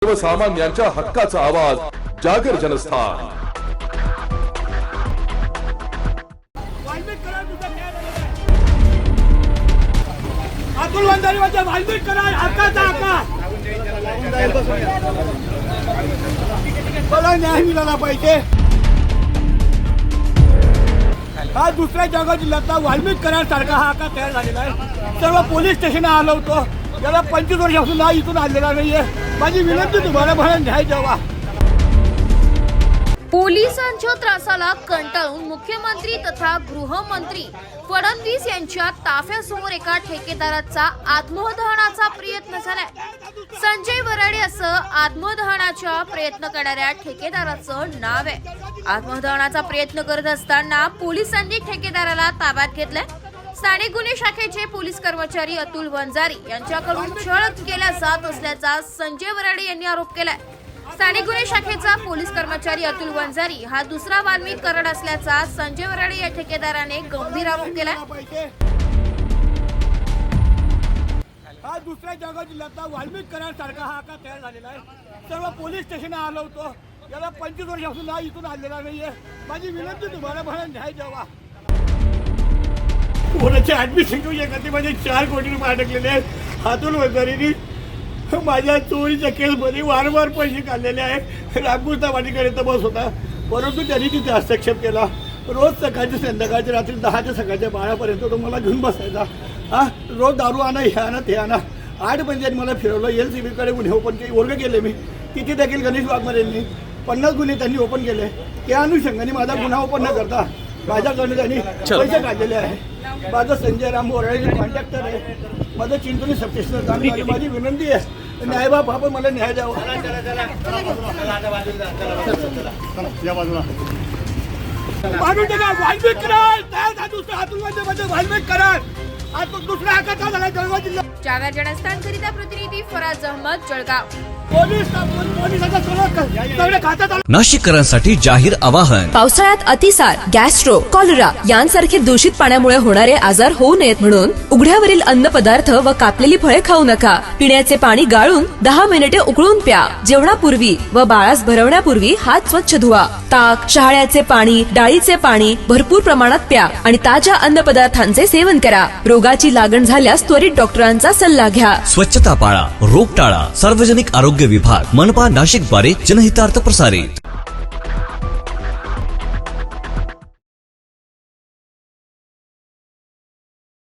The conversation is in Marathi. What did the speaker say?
सर्वसामान्यांच्या हक्काचा आवाज जागर जनस्थान। अतुल वंजारीवाच्या वाल्मिक करार हक्काचा आकाश मला न्याय मिळाला पाहिजे। हा दुसऱ्या जगात जिल्ह्यातला वाल्मिक करार सारखा हा आकाश तयार झालेला आहे। सर्व पोलीस स्टेशन आलो होतो, याला 25 वर्षापासून हा इथून आलेला नाहीये। माझी विनंती तुम्हाला मला न्याय द्यावा। पोलिसांच्या त्रासाला कंटाळून मुख्यमंत्री तथा गृहमंत्री फडणवीस यांच्या ताफ्यासमोर एका ठेकेदाराचा आत्मदहनाचा प्रयत्न झालाय। संजय वराडे असं आत्मदहनाचा प्रयत्न करणाऱ्या ठेकेदाराचं नाव आहे। आत्मदहनाचा प्रयत्न करत असताना पोलिसांनी ठेकेदाराला ताब्यात घेतलंय। स्थानिक गुन्हे शाखेचे पोलीस कर्मचारी अतुल वंजारी यांच्याकडून छळ केला जात असल्याचा संजय वराडे यांनी आरोप केलाय। स्थानिक गुन्हे शाखेचा पोलीस कर्मचारी अतुल वंजारी हा दुसरा वाल्मिक करार असल्याचा संजय वराडे या ठेकेदाराने गंभीर आरोप केलाय। हा दुसऱ्या जगात जिल्ह्यातला वाल्मिक करार सारखा हा आकाश तयार झालेला आहे। सर्व पोलीस स्टेशन आलो होतो, याला 25 वर्षापासून हा इथून आलेला नाहीये। माझी विनंती तुम्हाला मला न्याय द्यावा। कोणाचे ऍडमिशन घेऊ शकत माझे 4 कोटी रुपये अडकलेले आहेत। अतुल वंजारीनी माझ्या चोरीच्या केसमध्ये वारंवार पैसे काढलेले आहे। रामकृष्ण वाडीकडे तपास होता, परंतु त्यांनी तिथे हस्तक्षेप केला। रोज सकाळचे संध्याकाळचे रात्री 10 ते सकाळच्या 12पर्यंत तो मला घेऊन बसायचा। रोज दारू आणा, हे आणा, ते आणा। 8 पंचायत मला फिरवलं। LCB कडे गुन्हे ओपन केले, वर्ग केले मी। तिथे देखील गणेश वाघमारेंनी 50 गुन्हे त्यांनी ओपन केले। त्या अनुषंगाने माझा गुन्हा ओपन न करता माझ्याकडे त्यांनी पैसे काढलेले आहे। माझं संजय राम वराडे कॉन्ट्रॅक्टर आहे। माझं चिंचोली सबस्टेशनचं काम आहे। माझी विनंती आहे, न्यायबाब आपण मला न्याय द्यावा। मानून टाका वाल्मिक करार त्या दुसरा अतुल वंजारीवाच्या वाल्मिक करार आता दुसरा आकाश झाला जळगाव जिल्हा। जागर जनस्थानकरिता प्रतिनिधी फराज अहमद, जळगाव। पोलिसांचा सगळं खात्यात आलं। नाशिककरांसाठी जाहीर आवाहन. पावसाळ्यात अतिसार, गॅस्ट्रो, कॉलरा यांसारखे दूषित पाण्यामुळे होणारे आजार होऊ नयेत म्हणून उघड्यावरील अन्नपदार्थ व कापलेली फळे खाऊ नका। पिण्याचे पाणी गाळून 10 मिनिटे उकळून प्या। जेवणापूर्वी व बाळास भरवण्यापूर्वी हात स्वच्छ धुवा। ताक, शहाळ्याचे पाणी, डाळीचे पाणी भरपूर प्रमाणात प्या आणि ताज्या अन्नपदार्थांचे सेवन करा। रोगाची लागण झाल्यास त्वरित डॉक्टरांचा सल्ला घ्या। स्वच्छता पाळा, रोग टाळा. सार्वजनिक आरोग्य विभाग, मनपा नाशिक द्वारे जनहितार्थ प्रसारित.